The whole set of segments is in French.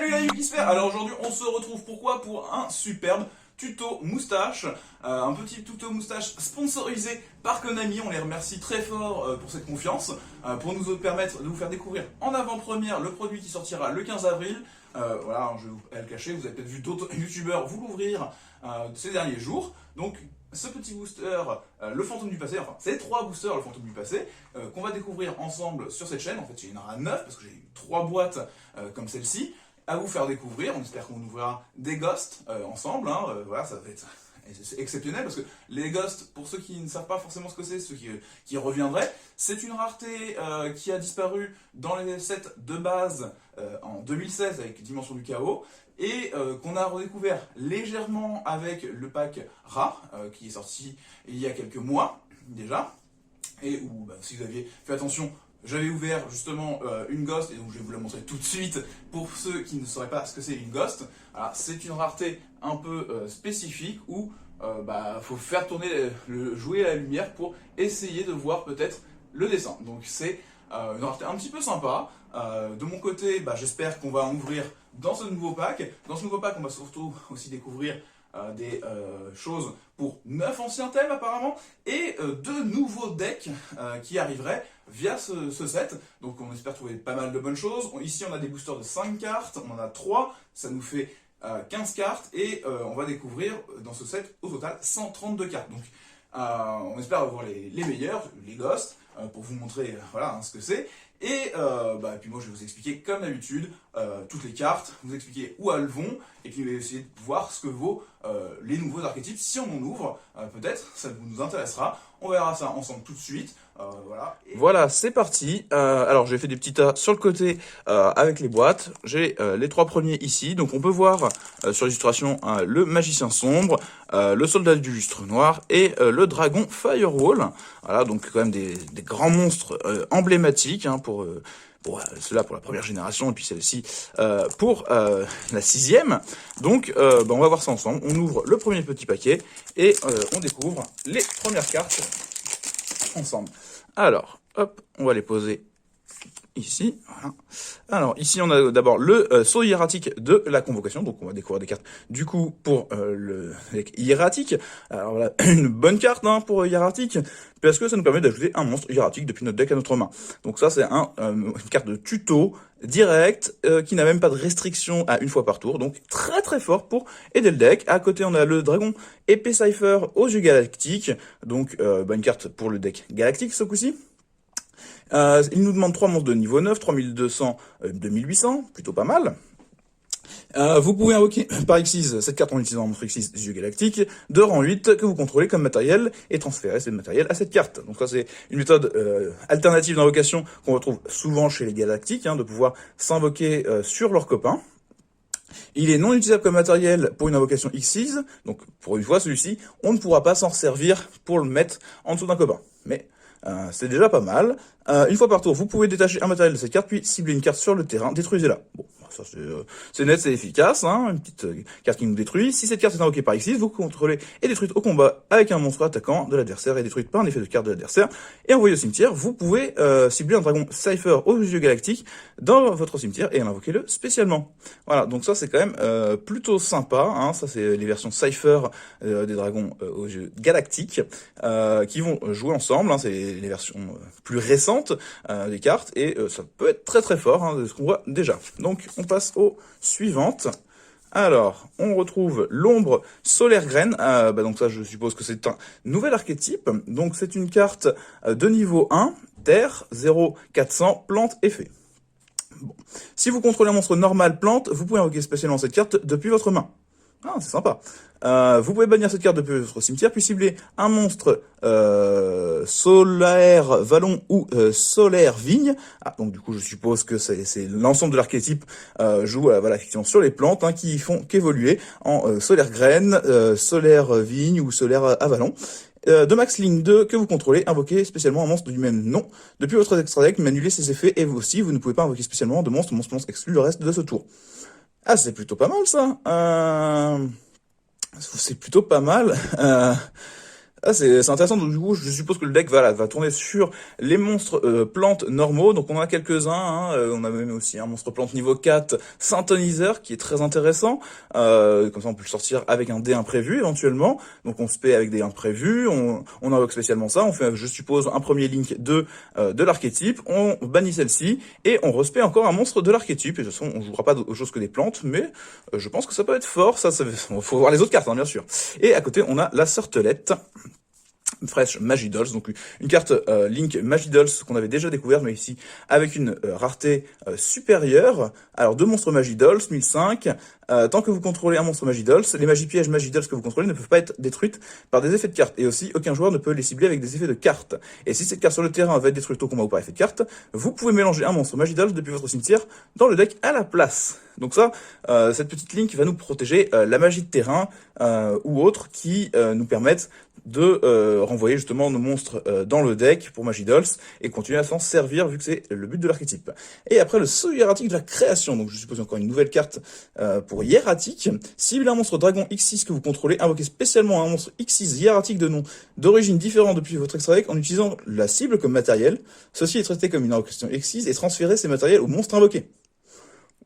Salut la Yukisphere. Alors aujourd'hui on se retrouve pourquoi pour un superbe tuto moustache, un petit tuto moustache sponsorisé par Konami. On les remercie très fort pour cette confiance, pour nous permettre de vous faire découvrir en avant-première le produit qui sortira le 15 avril. Voilà, je vais vous le cacher, vous avez peut-être vu d'autres youtubeurs vous l'ouvrir ces derniers jours. Donc ce petit booster, le fantôme du passé, enfin c'est 3 boosters, le fantôme du passé, qu'on va découvrir ensemble sur cette chaîne. En fait il y en aura 9 parce que j'ai eu 3 boîtes comme celle-ci à vous faire découvrir. On espère qu'on ouvrira des ghosts ensemble, hein. Voilà, ça va être exceptionnel parce que les ghosts, pour ceux qui ne savent pas forcément ce que c'est, ceux qui reviendraient, c'est une rareté qui a disparu dans les sets de base en 2016 avec Dimension du Chaos et qu'on a redécouvert légèrement avec le pack rare qui est sorti il y a quelques mois déjà, et où si vous aviez fait attention, j'avais ouvert justement une ghost, et donc je vais vous la montrer tout de suite pour ceux qui ne sauraient pas ce que c'est une ghost. C'est une rareté un peu spécifique où faut faire tourner le jouet à la lumière pour essayer de voir peut-être le dessin. Donc c'est une rareté un petit peu sympa. De mon côté, j'espère qu'on va en ouvrir dans ce nouveau pack. Dans ce nouveau pack, on va surtout aussi découvrir des choses pour 9 anciens thèmes apparemment, et 2 nouveaux decks qui arriveraient via ce set. Donc on espère trouver pas mal de bonnes choses. Ici on a des boosters de 5 cartes, on en a 3, ça nous fait 15 cartes, et on va découvrir dans ce set au total 132 cartes. Donc on espère avoir les meilleurs, les ghosts, pour vous montrer voilà, ce que c'est. Et puis moi je vais vous expliquer comme d'habitude toutes les cartes, vous expliquer où elles vont, et puis essayer de voir ce que vaut les nouveaux archétypes. Si on en ouvre, peut-être ça nous intéressera. On verra ça ensemble tout de suite. Voilà, c'est parti. Alors j'ai fait des petits tas sur le côté avec les boîtes. J'ai les 3 premiers ici. Donc on peut voir sur l'illustration le magicien sombre, le soldat du lustre noir et le dragon firewall. Voilà, donc quand même des grands monstres emblématiques hein, pour ceux-là pour la première génération, et puis celle-ci pour la 6e. Donc on va voir ça ensemble. On ouvre le premier petit paquet et on découvre les premières cartes ensemble. Alors, hop, on va les poser ici. Voilà. Alors, ici, on a d'abord le saut hiératique de la convocation. Donc, on va découvrir des cartes, du coup, pour le deck hiératique. Alors, voilà, une bonne carte hein, pour hiératique, parce que ça nous permet d'ajouter un monstre hiératique depuis notre deck à notre main. Donc ça, c'est une carte de tuto direct, qui n'a même pas de restriction à une fois par tour. Donc, très très fort pour aider le deck. À côté, on a le dragon épée Cypher aux yeux galactiques. Donc, une carte pour le deck galactique, ce coup-ci. Il nous demande 3 monstres de niveau 9, 3200, 2800, plutôt pas mal. Vous pouvez invoquer par Xyz cette carte en utilisant un monstre Xyz des yeux galactiques de rang 8 que vous contrôlez comme matériel et transférer ce matériel à cette carte. Donc ça c'est une méthode alternative d'invocation qu'on retrouve souvent chez les galactiques, hein, de pouvoir s'invoquer sur leurs copains. Il est non utilisable comme matériel pour une invocation Xyz, donc pour une fois celui-ci, on ne pourra pas s'en servir pour le mettre en dessous d'un copain. Mais c'est déjà pas mal. Une fois par tour, vous pouvez détacher un matériel de cette carte, puis cibler une carte sur le terrain, détruisez-la. Bon, ça c'est net, c'est efficace, hein, une petite carte qui nous détruit. Si cette carte est invoquée par Xyz, vous contrôlez et détruite au combat avec un monstre attaquant de l'adversaire et détruite par un effet de carte de l'adversaire et envoyé au cimetière. Vous pouvez cibler un dragon Cypher aux yeux galactiques dans votre cimetière et invoquer-le spécialement. Voilà, donc ça c'est quand même plutôt sympa, hein. Ça c'est les versions Cypher des dragons aux yeux galactiques qui vont jouer ensemble, hein. C'est les versions plus récentes des cartes, et ça peut être très très fort hein, de ce qu'on voit déjà. Donc on passe aux suivantes. Alors, on retrouve l'ombre solaire graine. Donc ça, je suppose que c'est un nouvel archétype. Donc c'est une carte de niveau 1, terre, 0, 400, plante, effet. Bon. Si vous contrôlez un monstre normal plante, vous pouvez invoquer spécialement cette carte depuis votre main. Ah, c'est sympa. Vous pouvez bannir cette carte depuis votre cimetière, puis cibler un monstre solaire vallon ou solaire vigne. Ah, donc du coup, je suppose que c'est l'ensemble de l'archétype joue voilà, effectivement sur les plantes hein, qui font qu'évoluer en solaire graine, solaire vigne ou solaire avalon. De max ligne 2 que vous contrôlez, invoquez spécialement un monstre du même nom depuis votre extra deck, mais annulez ses effets, et vous aussi, vous ne pouvez pas invoquer spécialement de monstre exclut le reste de ce tour. Ah, c'est plutôt pas mal ça. C'est plutôt pas mal. Ah, c'est intéressant, donc du coup, je suppose que le deck va tourner sur les monstres plantes normaux, donc on en a quelques-uns, hein, on a même aussi un monstre plante niveau 4, Synthoniseur, qui est très intéressant, comme ça on peut le sortir avec un dé imprévu éventuellement, donc on se paie avec des imprévus, on invoque spécialement ça, on fait, je suppose, un premier link de l'archétype, on bannit celle-ci, et on respect encore un monstre de l'archétype, et de toute façon on jouera pas d'autre chose que des plantes, mais je pense que ça peut être fort, faut voir les autres cartes, hein, bien sûr. Et à côté on a la Sortelette, Fresh Magidolls, donc une carte Link Magidolls qu'on avait déjà découvert, mais ici avec une rareté supérieure. Alors deux monstres Magidolls, 1005. Tant que vous contrôlez un monstre Magidolls, les magies pièges Magidolls que vous contrôlez ne peuvent pas être détruites par des effets de cartes. Et aussi, aucun joueur ne peut les cibler avec des effets de cartes. Et si cette carte sur le terrain va être détruite au combat ou par effet de carte, vous pouvez mélanger un monstre Magidolls depuis votre cimetière dans le deck à la place. Donc ça, cette petite link va nous protéger la magie de terrain ou autres qui nous permettent de renvoyer justement nos monstres dans le deck pour Magidolls et continuer à s'en servir vu que c'est le but de l'archétype. Et après le saut hiératique de la création, donc je suppose encore une nouvelle carte pour hiératique. Cible un monstre dragon X6 que vous contrôlez, invoquez spécialement un monstre X6 hiératique de nom d'origine différente depuis votre extra deck en utilisant la cible comme matériel. Ceci est traité comme une invocation X6 et transférez ces matériels au monstre invoqué.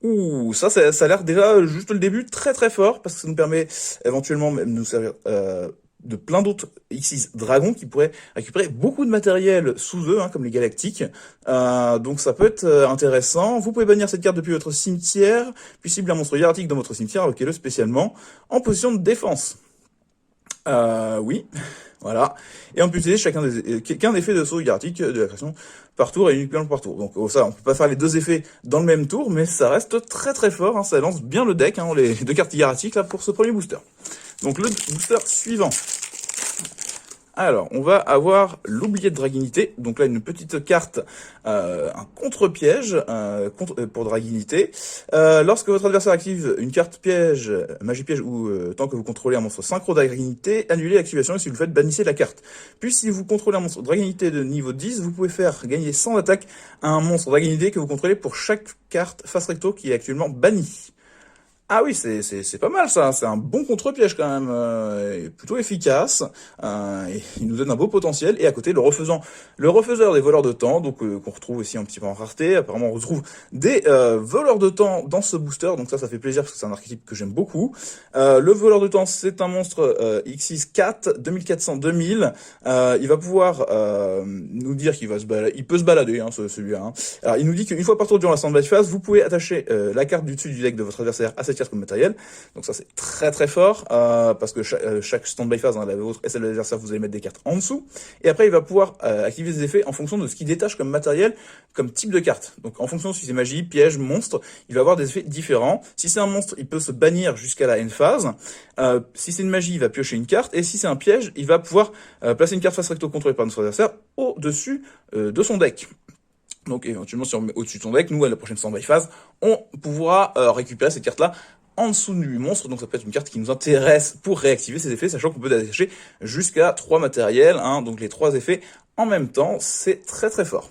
Ouh, ça a l'air déjà juste le début très très fort parce que ça nous permet éventuellement même de nous servir de plein d'autres X6 dragons qui pourraient récupérer beaucoup de matériel sous eux, hein, comme les galactiques. Donc ça peut être intéressant. Vous pouvez bannir cette carte depuis votre cimetière, puis cible un monstre hiératique dans votre cimetière, invoquez-le spécialement en position de défense. Oui, voilà. Et on peut utiliser qu'un effet de saut hiératique de la création par tour et uniquement par tour. Donc ça, on peut pas faire les deux effets dans le même tour, mais ça reste très très fort, hein, ça lance bien le deck, hein, les deux cartes hiératiques là pour ce premier booster. Donc le booster suivant. Alors, on va avoir l'oublié de Draguinité. Donc là, une petite carte, un contre-piège pour Draguinité. Lorsque votre adversaire active une carte piège, magie piège ou tant que vous contrôlez un monstre synchro Draguinité, annulez l'activation et si vous le faites, bannissez la carte. Puis si vous contrôlez un monstre Draguinité de niveau 10, vous pouvez faire gagner 100 d'attaque à un monstre Draguinité que vous contrôlez pour chaque carte face recto qui est actuellement bannie. Ah oui, c'est pas mal ça, c'est un bon contre-piège quand même, plutôt efficace, et il nous donne un beau potentiel, et à côté le refaiseur des voleurs de temps, donc qu'on retrouve aussi un petit peu en rareté, apparemment on retrouve des voleurs de temps dans ce booster, donc ça fait plaisir parce que c'est un archétype que j'aime beaucoup. Le voleur de temps c'est un monstre X6 4, 2400-2000, il va pouvoir nous dire qu'il peut se balader hein, celui-là. Hein. Alors il nous dit qu'une fois par tour durant la stand-by phase, vous pouvez attacher la carte du dessus du deck de votre adversaire à cette carte comme matériel. Donc ça c'est très très fort parce que chaque stand-by phase, hein, la vôtre et celle de l'adversaire, vous allez mettre des cartes en dessous. Et après il va pouvoir activer des effets en fonction de ce qu'il détache comme matériel, comme type de carte. Donc en fonction de si c'est magie, piège, monstre, il va avoir des effets différents. Si c'est un monstre, il peut se bannir jusqu'à la end phase. Si c'est une magie, il va piocher une carte. Et si c'est un piège, il va pouvoir placer une carte face recto contrôlée par notre adversaire au-dessus de son deck. Donc éventuellement si on met au-dessus de son deck, nous à la prochaine stand-by phase, on pourra récupérer cette carte-là en dessous du monstre, donc ça peut être une carte qui nous intéresse pour réactiver ces effets, sachant qu'on peut attacher jusqu'à 3 matériels, hein, donc les 3 effets en même temps, c'est très très fort.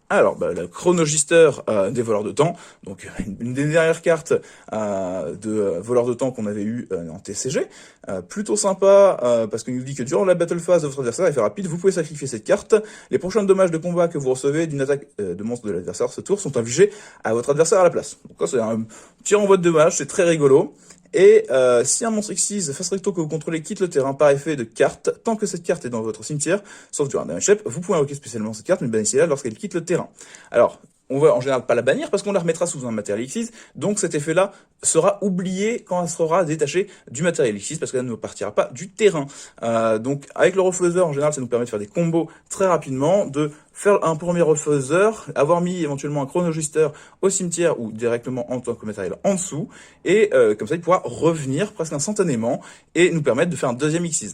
Alors, le chronogister des voleurs de temps, donc une des dernières cartes de voleurs de temps qu'on avait eu en TCG, plutôt sympa parce qu'il nous dit que durant la battle phase de votre adversaire, effet rapide, vous pouvez sacrifier cette carte. Les prochains dommages de combat que vous recevez d'une attaque de monstre de l'adversaire ce tour sont infligés à votre adversaire à la place. Donc ça c'est un petit renvoi de dommages, c'est très rigolo. Et si un monstre X6 face recto que vous contrôlez quitte le terrain par effet de carte, tant que cette carte est dans votre cimetière, sauf durant un damage step, vous pouvez invoquer spécialement cette carte, mais bannissez-la lorsqu'elle quitte le terrain. Alors, on va en général pas la bannir parce qu'on la remettra sous un matériel X6, donc cet effet-là sera oublié quand elle sera détachée du matériel X6 parce qu'elle ne partira pas du terrain. Donc avec le refaiseur, en général, ça nous permet de faire des combos très rapidement, de faire un premier refaiseur, avoir mis éventuellement un chronogister au cimetière ou directement en tant que matériel en dessous, et comme ça il pourra revenir presque instantanément et nous permettre de faire un deuxième X6.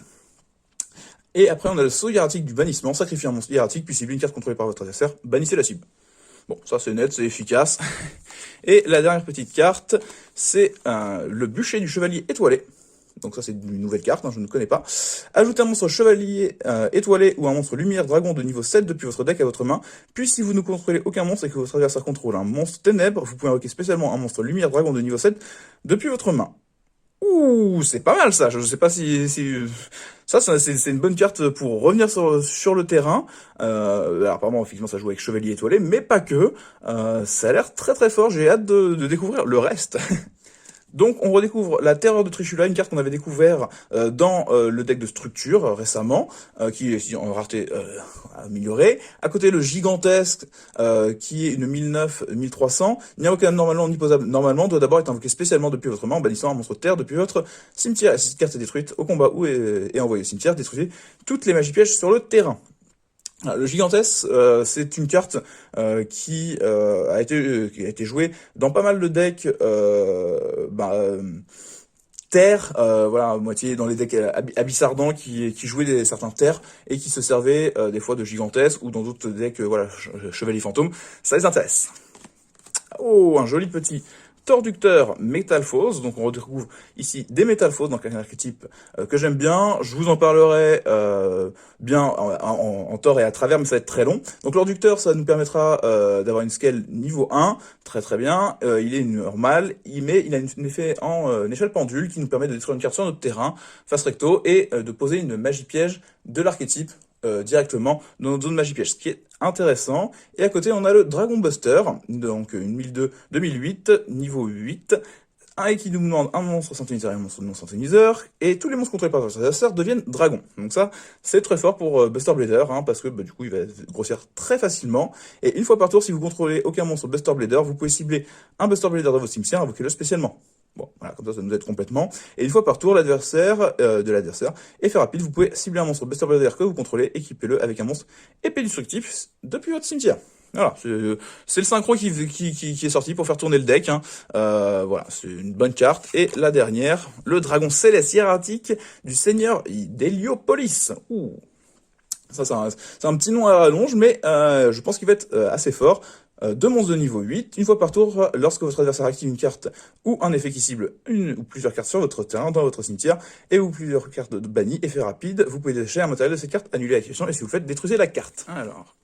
Et après on a le saut hiératique du bannissement, sacrifier un monstre hiératique, puis cibler une carte contrôlée par votre adversaire, bannissez la cible. Bon, ça c'est net, c'est efficace. Et la dernière petite carte, c'est le bûcher du chevalier étoilé. Donc ça c'est une nouvelle carte, hein, je ne connais pas. Ajoutez un monstre chevalier étoilé ou un monstre lumière dragon de niveau 7 depuis votre deck à votre main. Puis si vous ne contrôlez aucun monstre et que votre adversaire contrôle un monstre ténèbres, vous pouvez invoquer spécialement un monstre lumière dragon de niveau 7 depuis votre main. Ouh, c'est pas mal ça, je sais pas si Ça, c'est une bonne carte pour revenir sur le terrain. Alors, apparemment, effectivement, ça joue avec Chevalier Étoilé, mais pas que. Ça a l'air très très fort, j'ai hâte de découvrir le reste. Donc on redécouvre la Terreur de Trishula, une carte qu'on avait découvert dans le deck de structure récemment, qui est en rareté améliorée. À côté le Gigantesque, qui est une 1009-1300. Il invoque normalement inopposable. Normalement doit d'abord être invoqué spécialement depuis votre main en bannissant un monstre de terre depuis votre cimetière. Et si cette carte est détruite au combat ou est envoyée au cimetière, détruisez toutes les magies pièges sur le terrain. Le Gigantesque, c'est une carte qui a été jouée dans pas mal de decks terre, voilà, à moitié dans les decks abyssardants qui jouaient certains terres et qui se servaient des fois de Gigantesque ou dans d'autres decks, voilà, Chevalier Fantôme. Ça les intéresse. Oh, un joli petit Torducteur Métalphose, donc on retrouve ici des Métalphoses, donc un archétype que j'aime bien. Je vous en parlerai bien en tort et à travers, mais ça va être très long. Donc l'Orducteur, ça nous permettra d'avoir une scale niveau 1, très très bien. Il est normal, mais il a un effet en échelle pendule qui nous permet de détruire une carte sur notre terrain, face recto, et de poser une magie piège de l'archétype directement dans notre zone magie piège, ce qui est intéressant. Et à côté, on a le Dragon Buster, donc une 1002-2008, niveau 8, et qui nous demande un monstre synthétiseur et un monstre non synthétiseur, et tous les monstres contrôlés par votre adversaire deviennent dragons. Donc ça, c'est très fort pour Buster Blader, parce que du coup, il va grossir très facilement. Et une fois par tour, si vous contrôlez aucun monstre Buster Blader, vous pouvez cibler un Buster Blader dans votre cimetière, invoquez-le spécialement. Bon, voilà, comme ça nous aide complètement. Et une fois par tour, l'adversaire est fait rapide. Vous pouvez cibler un monstre Buster Blader que vous contrôlez, équipez-le avec un monstre épée destructif depuis votre cimetière. Voilà, c'est le synchro qui est sorti pour faire tourner le deck. Voilà, c'est une bonne carte. Et la dernière, le dragon céleste hiératique du seigneur d'Héliopolis. Ouh. Ça, c'est un petit nom à rallonge, mais je pense qu'il va être assez fort. Deux monstres de niveau 8, une fois par tour, lorsque votre adversaire active une carte ou un effet qui cible une ou plusieurs cartes sur votre terrain, dans votre cimetière, et ou plusieurs cartes de banni, effet rapide, vous pouvez détacher un matériel de cette carte, annuler l'activation, et si vous le faites, détruisez la carte. Alors,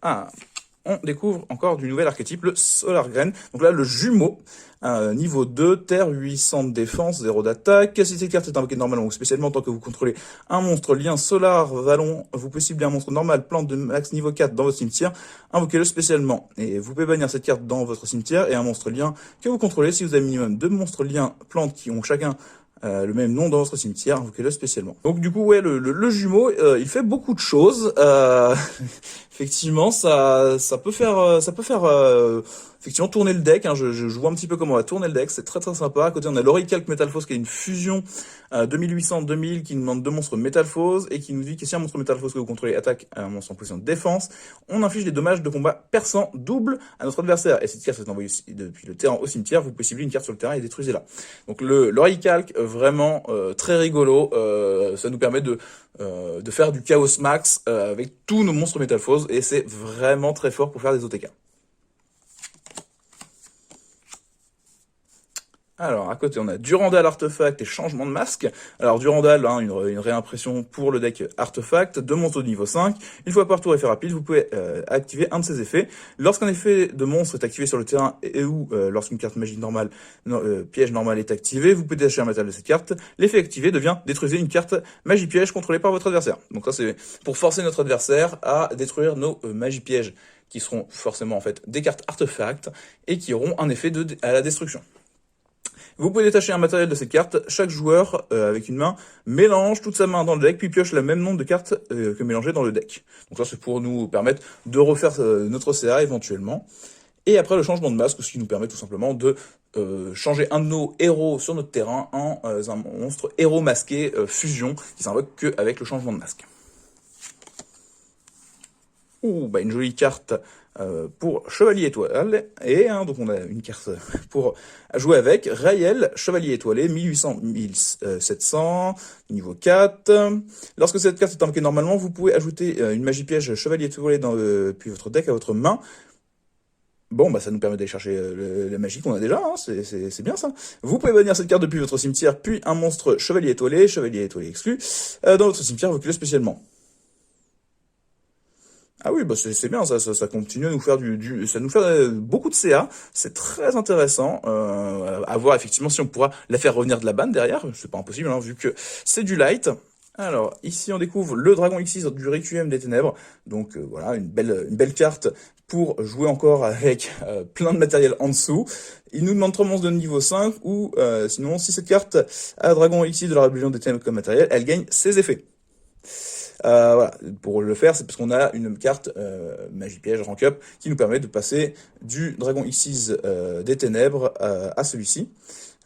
on découvre encore du nouvel archétype, le Solar Grain. Donc là, le jumeau, niveau 2, terre, 800 de défense, 0 d'attaque. Si cette carte est invoquée normalement ou spécialement, tant que vous contrôlez un monstre lien solar, vallon, vous pouvez cibler un monstre normal, plante de max niveau 4 dans votre cimetière, invoquez-le spécialement. Et vous pouvez bannir cette carte dans votre cimetière et un monstre lien que vous contrôlez. Si vous avez minimum 2 monstres liens plantes qui ont chacun le même nom dans votre cimetière, invoquez-le spécialement. Donc du coup, ouais, le jumeau, il fait beaucoup de choses. Effectivement, ça peut faire effectivement tourner le deck. Je vois un petit peu comment on va tourner le deck. C'est très très sympa. À côté, on a l'Orichalque Métalphose qui est une fusion 2800-2000 qui nous demande 2 monstres Métalphose et qui nous dit que si un monstre Métalphose que vous contrôlez attaque un monstre en position de défense, on inflige des dommages de combat perçants double à notre adversaire. Et cette carte est envoyée depuis le terrain au cimetière. Vous pouvez cibler une carte sur le terrain et détruisez-la. Donc l'Orichalque, vraiment très rigolo. Ça nous permet de faire du Chaos Max avec tous nos monstres Métalphose et c'est vraiment très fort pour faire des OTK. Alors, à côté, on a Durandal Artefact et Changement de Masque. Alors, Durandal, une réimpression pour le deck Artefact, 2 monstres de niveau 5. Une fois par tour, effet rapide, vous pouvez activer un de ces effets. Lorsqu'un effet de monstre est activé sur le terrain et ou lorsqu'une carte magique normale, piège normal est activée, vous pouvez détacher un matériel de cette carte. L'effet activé devient détruisez une carte magie piège contrôlée par votre adversaire. Donc ça, c'est pour forcer notre adversaire à détruire nos magies pièges, qui seront forcément en fait des cartes Artefact et qui auront un effet à la destruction. Vous pouvez détacher un matériel de cette carte. Chaque joueur, avec une main, mélange toute sa main dans le deck, puis pioche le même nombre de cartes que mélangées dans le deck. Donc ça, c'est pour nous permettre de refaire notre CA éventuellement. Et après, le changement de masque, ce qui nous permet tout simplement de changer un de nos héros sur notre terrain en un monstre héros masqué fusion, qui s'invoque qu'avec le changement de masque. Ouh, une jolie carte pour Chevalier Étoile, et donc on a une carte pour jouer avec, Raël, Chevalier Étoilé, 1800-1700, niveau 4. Lorsque cette carte est invoquée normalement, vous pouvez ajouter une magie piège Chevalier Étoilé puis votre deck à votre main. Bon, ça nous permet d'aller chercher la magie qu'on a déjà, c'est bien ça. Vous pouvez bannir cette carte depuis votre cimetière, puis un monstre Chevalier Étoilé exclu, dans votre cimetière, invoquez-le spécialement. Ah oui, c'est bien, ça continue à nous faire ça nous fait beaucoup de CA, c'est très intéressant, à voir effectivement si on pourra la faire revenir de la banne derrière, c'est pas impossible, vu que c'est du light. Alors, ici, on découvre le Dragon X6 du Requiem des Ténèbres. Donc, voilà, une belle carte pour jouer encore avec plein de matériel en dessous. Il nous demande 3 monstres de niveau 5, ou sinon, si cette carte a Dragon X6 de la Rébellion des Ténèbres comme matériel, elle gagne ses effets. Voilà, pour le faire, c'est parce qu'on a une carte Magie Piège Rank Up qui nous permet de passer du Dragon X6 des Ténèbres à celui-ci.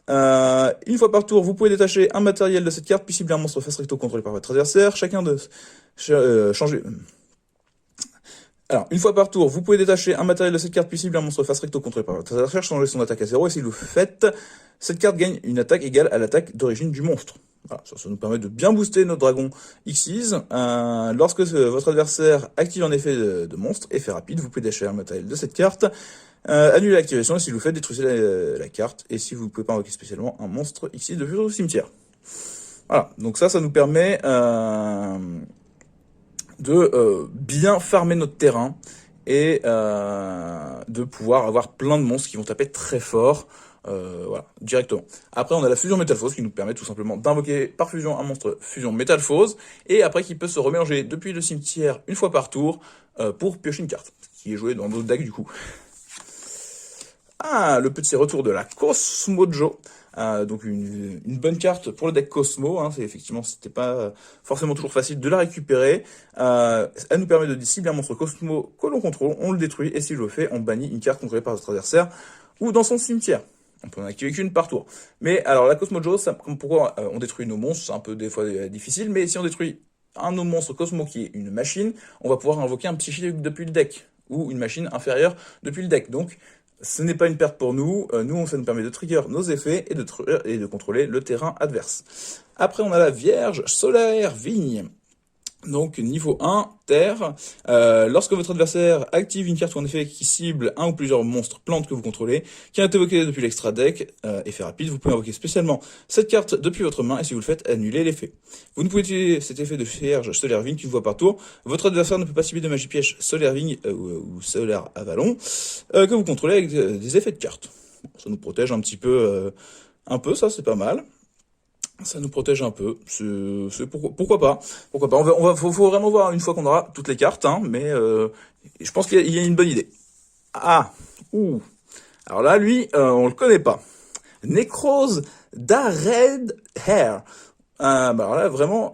Une fois par tour, vous pouvez détacher un matériel de cette carte, puis cibler un monstre face recto contrôlé par votre adversaire. Chacun de changer. Alors, une fois par tour, vous pouvez détacher un matériel de cette carte, puis cibler un monstre face recto contrôlé par votre adversaire, changer son attaque à 0, et si vous le faites, cette carte gagne une attaque égale à l'attaque d'origine du monstre. Voilà, ça nous permet de bien booster notre dragon X6. Lorsque votre adversaire active un effet de monstre, effet rapide, vous pouvez détacher un matériel de cette carte, annuler l'activation, et si vous le faites, détruisez la carte, et si vous ne pouvez pas invoquer spécialement un monstre X6 depuis votre cimetière. Voilà, donc ça nous permet de bien farmer notre terrain et de pouvoir avoir plein de monstres qui vont taper très fort, voilà, directement. Après, on a la fusion métalphose qui nous permet tout simplement d'invoquer par fusion un monstre fusion métalphose, et après qui peut se remélanger depuis le cimetière une fois par tour pour piocher une carte, qui est jouée dans d'autres decks du coup. Ah, le petit retour de la Cosmojo. Donc une bonne carte pour le deck Cosmo, hein, c'était pas forcément toujours facile de la récupérer. Elle nous permet de cibler un monstre Cosmo que l'on contrôle, on le détruit, et si je le fais, on bannit une carte contrôlée par notre adversaire ou dans son cimetière. On peut en activer qu'une par tour. Mais alors la Cosmojo, pourquoi on détruit nos monstres, c'est un peu des fois difficile, mais si on détruit un de nos monstres Cosmo qui est une machine, on va pouvoir invoquer un psychique depuis le deck, ou une machine inférieure depuis le deck. Donc ce n'est pas une perte pour nous. Ça nous permet de trigger nos effets et de contrôler le terrain adverse. Après, on a la Vierge Solaire Vigne. Donc, niveau 1, terre. Lorsque votre adversaire active une carte ou un effet qui cible un ou plusieurs monstres plantes que vous contrôlez, qui a été évoqué depuis l'extra deck, effet rapide, vous pouvez invoquer spécialement cette carte depuis votre main, et si vous le faites, annuler l'effet. Vous ne pouvez utiliser cet effet de Vierge Solaire Vigne qu'une fois par tour. Votre adversaire ne peut pas cibler de magie piège Solaire Vigne ou Solaire Avalon que vous contrôlez avec des effets de cartes. Bon, ça nous protège un petit peu, ça c'est pas mal. Ça nous protège un peu. Pourquoi pas. Pourquoi pas. Faut vraiment voir une fois qu'on aura toutes les cartes, hein, mais je pense qu'il y a une bonne idée. Ah, ouh. Alors là, lui, on le connaît pas. Necrose d'Ared Hair. Alors là, vraiment,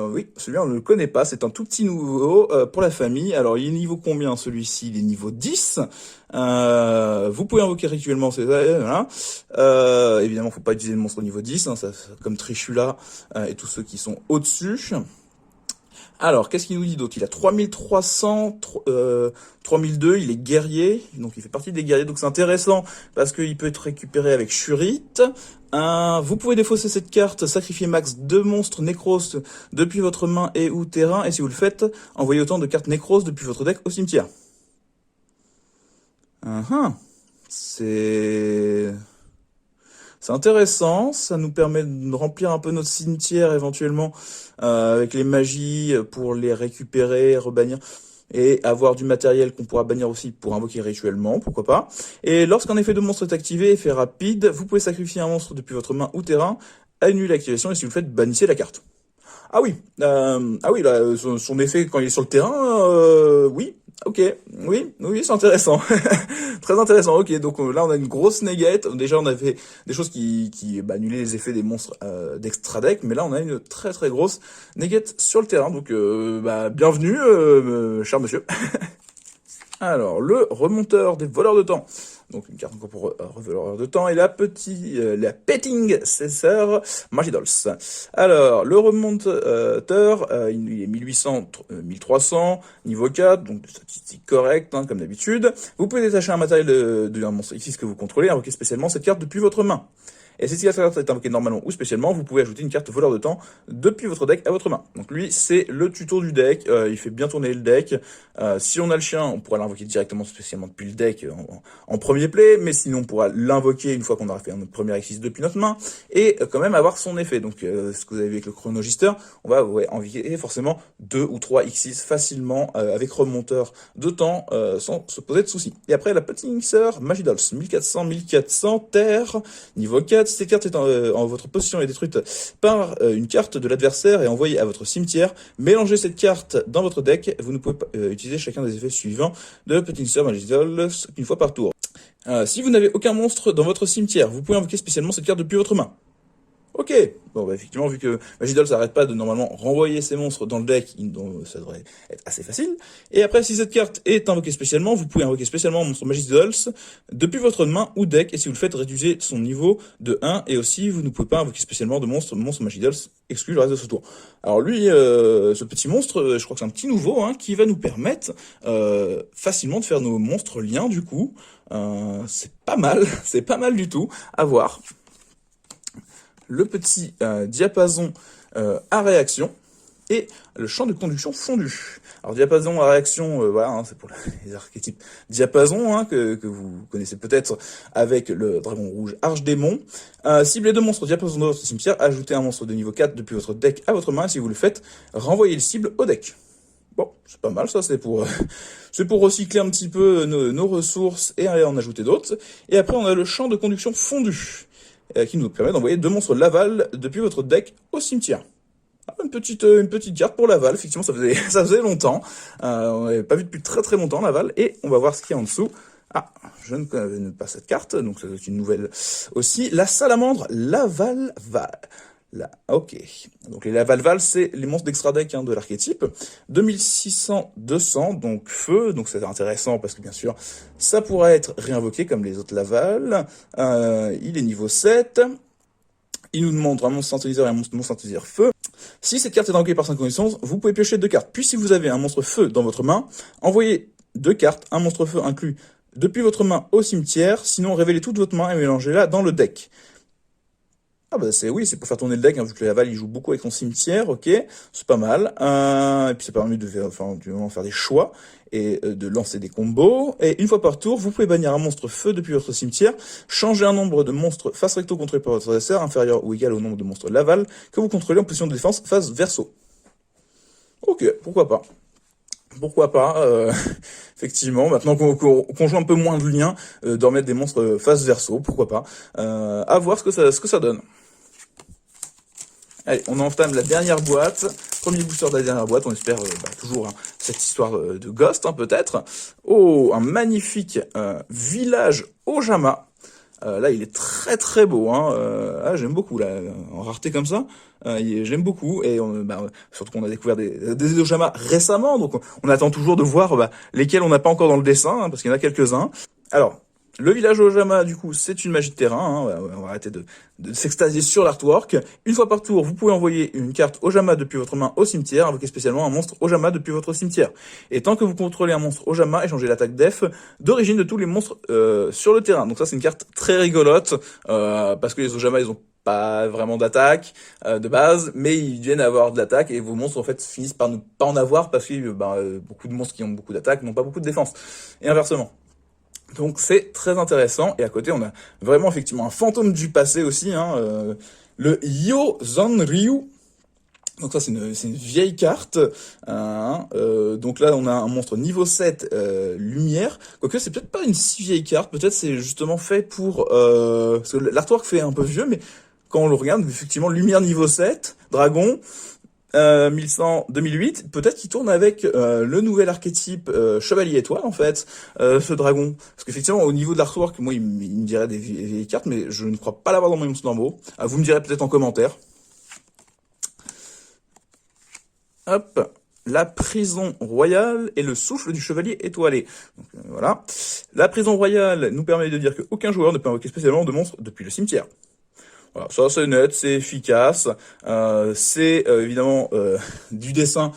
oui, celui-là, on ne le connaît pas. C'est un tout petit nouveau pour la famille. Alors, il est niveau combien, celui-ci? Il est niveau 10. Vous pouvez invoquer rituellement, voilà. Évidemment, faut pas utiliser le monstre au niveau 10, hein, comme Trishula et tous ceux qui sont au-dessus. Alors, qu'est-ce qu'il nous dit d'autre? Il a 3300, 3002, il est guerrier, donc il fait partie des guerriers, donc c'est intéressant, parce qu'il peut être récupéré avec Shurit. Vous pouvez défausser cette carte, sacrifier max 2 monstres Necros depuis votre main et ou terrain, et si vous le faites, envoyez autant de cartes Necros depuis votre deck au cimetière. C'est intéressant, ça nous permet de remplir un peu notre cimetière éventuellement avec les magies pour les récupérer, rebannir, et avoir du matériel qu'on pourra bannir aussi pour invoquer rituellement, pourquoi pas. Et lorsqu'un effet de monstre est activé, effet rapide, vous pouvez sacrifier un monstre depuis votre main ou terrain, annuler l'activation, et si vous le faites, bannissez la carte. Ah oui, là, son effet quand il est sur le terrain, oui, ok, oui, c'est intéressant. Très intéressant, ok, donc là on a une grosse négate. Déjà on avait des choses qui annulaient les effets des monstres d'extra deck, mais là on a une très très grosse négate sur le terrain, donc bienvenue, cher monsieur. Alors, le remonteur des voleurs de temps. Donc, une carte encore pour voleurs de temps. Et la Petting Cesseur Magidols. Alors, le remonteur, il est 1800, 1300, niveau 4, donc de statistiques correctes, hein, comme d'habitude. Vous pouvez détacher un matériel d'un monstre X que vous contrôlez, invoquer spécialement cette carte depuis votre main. Et si cette carte est invoquée normalement ou spécialement, vous pouvez ajouter une carte voleur de temps depuis votre deck à votre main. Donc lui, c'est le tuto du deck, il fait bien tourner le deck. Si on a le chien, on pourra l'invoquer directement spécialement depuis le deck en premier play, mais sinon on pourra l'invoquer une fois qu'on aura fait notre premier X6 depuis notre main, et quand même avoir son effet. Donc ce que vous avez vu avec le chronogister, on va envoyer forcément 2 ou 3 X6 facilement avec remonteur de temps sans se poser de soucis. Et après la Petting Cesseur Magidols, 1400, terre, niveau 4, si cette carte est en votre possession et détruite par une carte de l'adversaire et envoyée à votre cimetière, mélangez cette carte dans votre deck. Vous ne pouvez pas utiliser chacun des effets suivants de Petinseur Magidol une fois par tour. Si vous n'avez aucun monstre dans votre cimetière, vous pouvez invoquer spécialement cette carte depuis votre main. Ok, bon bah effectivement, vu que Magidol s'arrête pas de normalement renvoyer ses monstres dans le deck, ça devrait être assez facile. Et après, si cette carte est invoquée spécialement, vous pouvez invoquer spécialement un monstre Magidols depuis votre main ou deck, et si vous le faites, réduisez son niveau de 1, et aussi vous ne pouvez pas invoquer spécialement de monstre Magidols exclu le reste de ce tour. Alors lui, ce petit monstre, je crois que c'est un petit nouveau, hein, qui va nous permettre facilement de faire nos monstres liens du coup. C'est pas mal, c'est pas mal du tout, à voir. Le petit diapason à réaction et le champ de conduction fondu. Alors diapason à réaction, voilà, hein, c'est pour les archétypes diapason, hein, que vous connaissez peut-être avec le dragon rouge archdémon. Ciblez 2 monstres diapason dans votre cimetière, ajoutez un monstre de niveau 4 depuis votre deck à votre main, et si vous le faites, renvoyez le cible au deck. Bon, c'est pas mal, ça, c'est pour recycler un petit peu nos ressources et en ajouter d'autres. Et après, on a le champ de conduction fondu, qui nous permet d'envoyer 2 monstres Laval depuis votre deck au cimetière. Une petite carte pour Laval, effectivement, ça faisait longtemps. On n'avait pas vu depuis très très longtemps Laval, et on va voir ce qu'il y a en dessous. Ah, je ne connais pas cette carte, donc c'est une nouvelle aussi. La salamandre Laval-Val. Ok. Donc les Laval-Val, c'est les monstres d'extra deck, hein, de l'archétype. 2600-200, donc feu, donc c'est intéressant parce que bien sûr, ça pourrait être réinvoqué comme les autres Laval. Il est niveau 7. Il nous demande un monstre synthétiseur et un monstre synthétiseur feu. Si cette carte est invoquée par synchronisation, vous pouvez piocher 2 cartes. Puis si vous avez un monstre feu dans votre main, envoyez 2 cartes, un monstre feu inclus, depuis votre main au cimetière. Sinon, révélez toute votre main et mélangez-la dans le deck. Ah bah c'est pour faire tourner le deck, hein, vu que Laval il joue beaucoup avec son cimetière, ok, c'est pas mal. Et puis ça permet de faire des choix et de lancer des combos. Et une fois par tour, vous pouvez bannir un monstre feu depuis votre cimetière, changer un nombre de monstres face recto contrôlés par votre adversaire inférieur ou égal au nombre de monstres Laval que vous contrôlez en position de défense face verso. Ok, pourquoi pas. Pourquoi pas, effectivement, maintenant qu'on joue un peu moins de liens, d'en mettre des monstres face verso, pourquoi pas. À voir ce que ça donne. Allez, on entame la dernière boîte, premier booster de la dernière boîte, on espère toujours, hein, cette histoire de Ghost, hein, peut-être. Oh, un magnifique village Ojama. Là, il est très très beau, hein. J'aime beaucoup, là, en rareté comme ça. J'aime beaucoup, et surtout qu'on a découvert des Ojama récemment, donc on attend toujours de voir lesquels on n'a pas encore dans le dessin, hein, parce qu'il y en a quelques-uns. Alors, le village Ojama, du coup, c'est une magie de terrain, hein. On va arrêter de s'extasier sur l'artwork. Une fois par tour, vous pouvez envoyer une carte Ojama depuis votre main au cimetière, invoquer spécialement un monstre Ojama depuis votre cimetière. Et tant que vous contrôlez un monstre Ojama, échangez l'attaque def d'origine de tous les monstres sur le terrain. Donc ça, c'est une carte très rigolote, parce que les Ojama, ils ont pas vraiment d'attaque de base, mais ils viennent avoir de l'attaque, et vos monstres en fait finissent par ne pas en avoir parce que beaucoup de monstres qui ont beaucoup d'attaque n'ont pas beaucoup de défense, et inversement. Donc c'est très intéressant, et à côté on a vraiment effectivement un fantôme du passé aussi, hein, le Yozanryu. Donc ça c'est une vieille carte, hein, donc là on a un monstre niveau 7 lumière, quoique c'est peut-être pas une si vieille carte, peut-être c'est justement fait pour... parce que l'artwork fait un peu vieux, mais quand on le regarde, effectivement lumière niveau 7, dragon... 1100-2008, peut-être qu'il tourne avec le nouvel archétype Chevalier Étoile, en fait, ce dragon. Parce qu'effectivement, au niveau de l'artwork, moi, il me dirait des vieilles cartes, mais je ne crois pas l'avoir dans mon Monstre Lambeau. Vous me direz peut-être en commentaire. Hop, la prison royale et le souffle du chevalier étoilé. Donc, voilà. La prison royale nous permet de dire qu'aucun joueur ne peut invoquer spécialement de monstres depuis le cimetière. Voilà, ça c'est net, c'est efficace, c'est évidemment du dessin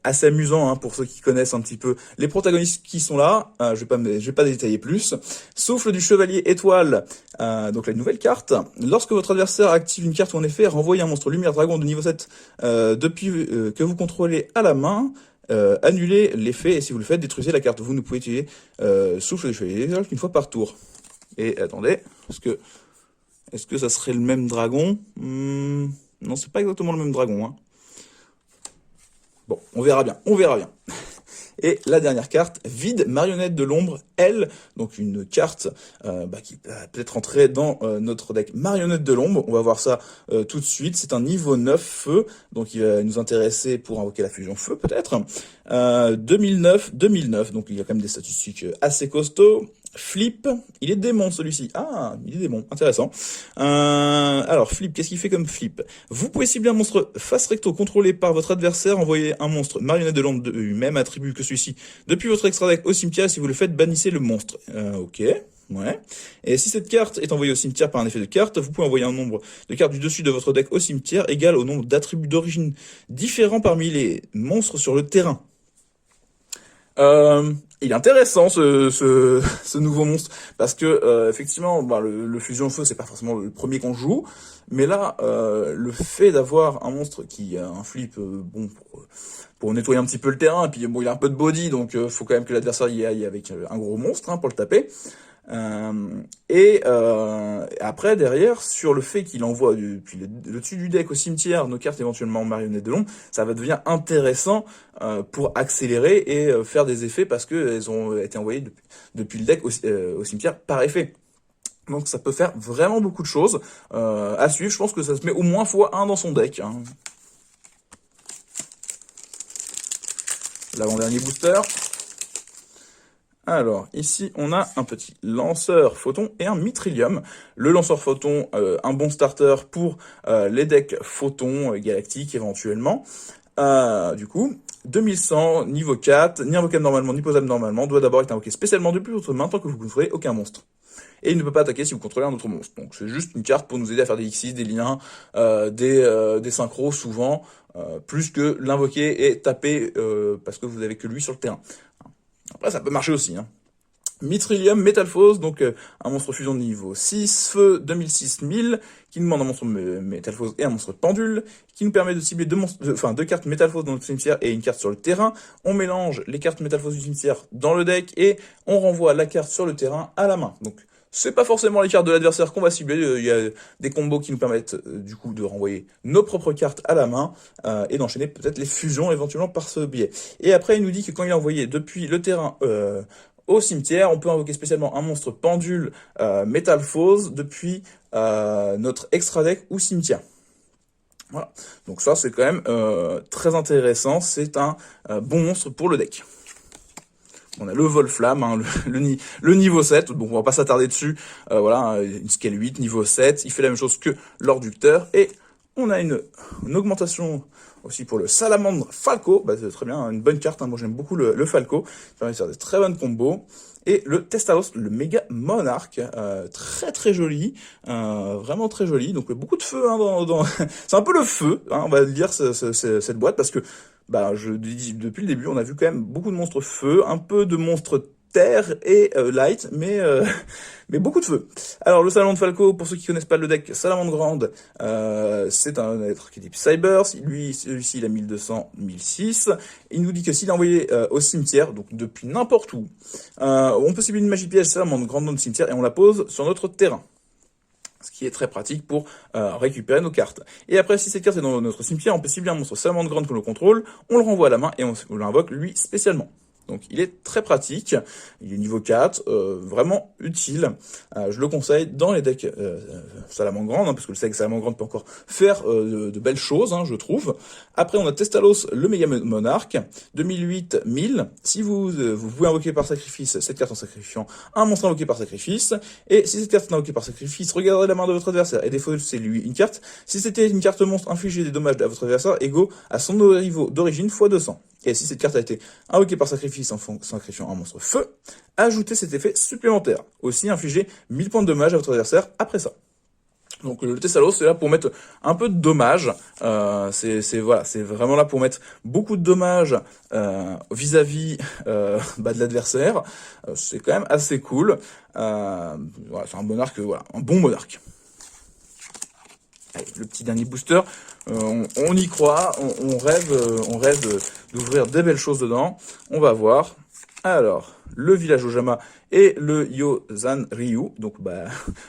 assez amusant, hein, pour ceux qui connaissent un petit peu les protagonistes qui sont là. Je vais pas détailler plus. Souffle du chevalier étoile, donc la nouvelle carte. Lorsque votre adversaire active une carte ou en effet, renvoyez un monstre lumière dragon de niveau 7 depuis que vous contrôlez à la main. Annulez l'effet, et si vous le faites, détruisez la carte. Vous ne pouvez utiliser souffle du chevalier étoile qu'une fois par tour. Et attendez, parce que est-ce que ça serait le même dragon? Non, c'est pas exactement le même dragon, hein. Bon, on verra bien, on verra bien. Et la dernière carte, Vide, Marionnette de l'ombre, elle, donc une carte qui va peut-être entrer dans notre deck Marionnette de l'ombre. On va voir ça tout de suite. C'est un niveau 9 feu, donc il va nous intéresser pour invoquer la fusion feu peut-être. 2009, donc il y a quand même des statistiques assez costauds. Flip, il est démon celui-ci. Ah, il est démon, intéressant. Alors Flip, qu'est-ce qu'il fait comme Flip? Vous pouvez cibler un monstre face recto contrôlé par votre adversaire, envoyer un monstre marionnette de l'ombre du même attribut que celui-ci depuis votre extra deck au cimetière. Si vous le faites, bannissez le monstre. Ok. Ouais. Et si cette carte est envoyée au cimetière par un effet de carte, vous pouvez envoyer un nombre de cartes du dessus de votre deck au cimetière égal au nombre d'attributs d'origine différents parmi les monstres sur le terrain. Il est intéressant ce nouveau monstre parce que effectivement le fusion feu c'est pas forcément le premier qu'on joue, mais là le fait d'avoir un monstre qui a un flip pour nettoyer un petit peu le terrain, et puis bon il a un peu de body, donc faut quand même que l'adversaire y aille avec un gros monstre pour le taper. Après derrière, sur le fait qu'il envoie depuis le dessus du deck au cimetière nos cartes éventuellement marionnettes de l'ombre, ça va devenir intéressant pour accélérer et faire des effets parce que elles ont été envoyées depuis le deck au cimetière par effet. Donc ça peut faire vraiment beaucoup de choses à suivre. Je pense que ça se met au moins x1 dans son deck. L'avant-dernier booster. Alors, ici, on a un petit lanceur photon et un mitrillium. Le lanceur photon, un bon starter pour les decks photons galactiques éventuellement. Du coup, 2100, niveau 4, ni invocable normalement, ni posable normalement, doit d'abord être invoqué spécialement depuis votre main tant que vous ne contrôlez aucun monstre. Et il ne peut pas attaquer si vous contrôlez un autre monstre. Donc c'est juste une carte pour nous aider à faire des Xyz, des liens, des synchros souvent, plus que l'invoquer et taper parce que vous avez que lui sur le terrain. Après, ça peut marcher aussi. Mitrillium, Métalphose, donc un monstre fusion de niveau 6, Feu 2006-1000, qui nous demande un monstre Métalphose et un monstre Pendule, qui nous permet de cibler deux cartes Métalphose dans notre cimetière et une carte sur le terrain. On mélange les cartes Métalphose du cimetière dans le deck et on renvoie la carte sur le terrain à la main. Donc c'est pas forcément les cartes de l'adversaire qu'on va cibler, il y a des combos qui nous permettent du coup de renvoyer nos propres cartes à la main et d'enchaîner peut-être les fusions éventuellement par ce biais. Et après il nous dit que quand il est envoyé depuis le terrain au cimetière, on peut invoquer spécialement un monstre pendule Métalphose depuis notre extra deck ou cimetière. Voilà, donc ça c'est quand même très intéressant, c'est un bon monstre pour le deck. On a le vol-flamme, le niveau 7, donc on va pas s'attarder dessus. Voilà, une scale 8, niveau 7, il fait la même chose que l'orducteur. Et on a une augmentation aussi pour le salamandre Falco, c'est très bien, une bonne carte, moi j'aime beaucoup le Falco, ça permet de faire des très bonnes combos. Et le Testalos, le méga monarque, très très joli, vraiment très joli, donc beaucoup de feu c'est un peu le feu, on va dire cette boîte, parce que je dis depuis le début, on a vu quand même beaucoup de monstres feu, un peu de monstres terre et light, mais beaucoup de feu. Alors le salamandre Falco, pour ceux qui connaissent pas le deck salamandre grande, c'est un être qui est type cyber. Celui-ci il a 1200, 1006. Il nous dit que s'il est envoyé au cimetière, donc depuis n'importe où, on peut cibler une magie piège salamandre grande dans le cimetière et on la pose sur notre terrain. Ce qui est très pratique pour récupérer nos cartes. Et après, si cette carte est dans notre cimetière, on peut cibler un monstre salamandre grande que l'on contrôle, on le renvoie à la main et on l'invoque lui spécialement. Donc il est très pratique, il est niveau 4, vraiment utile. Je le conseille dans les decks salamandre grande, parce que le deck salamandre grande peut encore faire de belles choses, je trouve. Après on a Testalos, le méga monarque, 2008-1000. Si vous pouvez invoquer par sacrifice cette carte en sacrifiant un monstre invoqué par sacrifice, et si cette carte est invoquée par sacrifice, regardez la main de votre adversaire et défaussez lui une carte. Si c'était une carte monstre, infligez des dommages à votre adversaire égaux à son niveau d'origine x 200. Et si cette carte a été invoquée par sacrifice en sacrifiant un monstre feu, ajoutez cet effet supplémentaire. Aussi, infligez 1000 points de dommage à votre adversaire après ça. Donc le Testalos, c'est là pour mettre un peu de dommages. C'est vraiment là pour mettre beaucoup de dommages vis-à-vis de l'adversaire. C'est quand même assez cool. C'est un monarque, un bon monarque. Allez, le petit dernier booster, on y croit, on rêve d'ouvrir des belles choses dedans. On va voir. Alors, le village Ojama et le Yozan Ryu. Donc,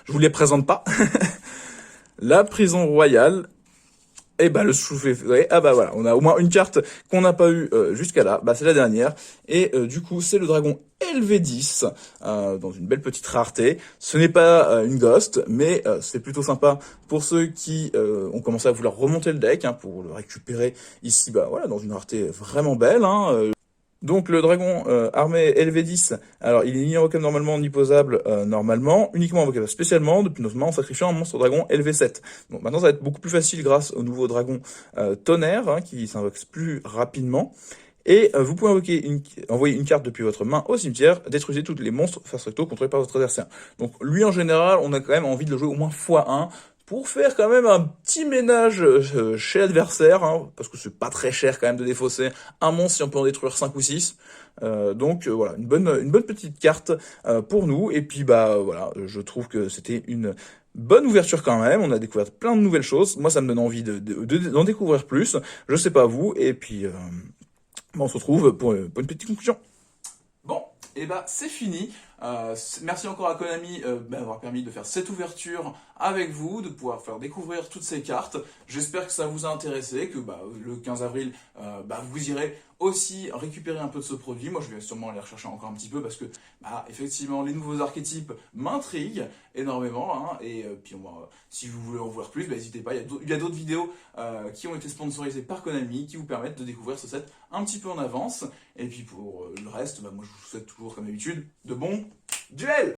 je vous les présente pas. La prison royale. Et bah le soufflet, ah bah voilà, on a au moins une carte qu'on n'a pas eu jusqu'à là, bah c'est la dernière, et du coup c'est le dragon LV10, dans une belle petite rareté. Ce n'est pas une ghost, mais c'est plutôt sympa pour ceux qui ont commencé à vouloir remonter le deck, hein, pour le récupérer ici, bah voilà, dans une rareté vraiment belle, hein, donc le dragon armé LV10, alors il est ni invocable normalement ni posable normalement, uniquement invocable spécialement, depuis notamment en sacrifiant un monstre dragon LV7. Donc maintenant ça va être beaucoup plus facile grâce au nouveau dragon tonnerre, hein, qui s'invoque plus rapidement. Et vous pouvez envoyer une carte depuis votre main au cimetière, détruisez tous les monstres face recto contrôlés par votre adversaire. Donc lui en général, on a quand même envie de le jouer au moins x1, pour faire quand même un petit ménage chez l'adversaire, hein, parce que c'est pas très cher quand même de défausser un monstre si on peut en détruire 5 ou 6. Donc voilà, une bonne petite carte pour nous. Et puis bah voilà, je trouve que c'était une bonne ouverture quand même. On a découvert plein de nouvelles choses. Moi, ça me donne envie d'en découvrir plus. Je sais pas vous. Et puis on se retrouve pour une petite conclusion. Bon, et bah c'est fini. Merci encore à Konami d'avoir permis de faire cette ouverture avec vous, de pouvoir faire découvrir toutes ces cartes. J'espère que ça vous a intéressé, que le 15 avril, vous irez aussi récupérer un peu de ce produit. Moi, je vais sûrement aller rechercher encore un petit peu parce que, effectivement, les nouveaux archétypes m'intriguent énormément. Hein, et puis, si vous voulez en voir plus, n'hésitez pas. Il y a d'autres vidéos qui ont été sponsorisées par Konami qui vous permettent de découvrir ce set un petit peu en avance. Et puis, pour le reste, moi, je vous souhaite toujours, comme d'habitude, de bons duels!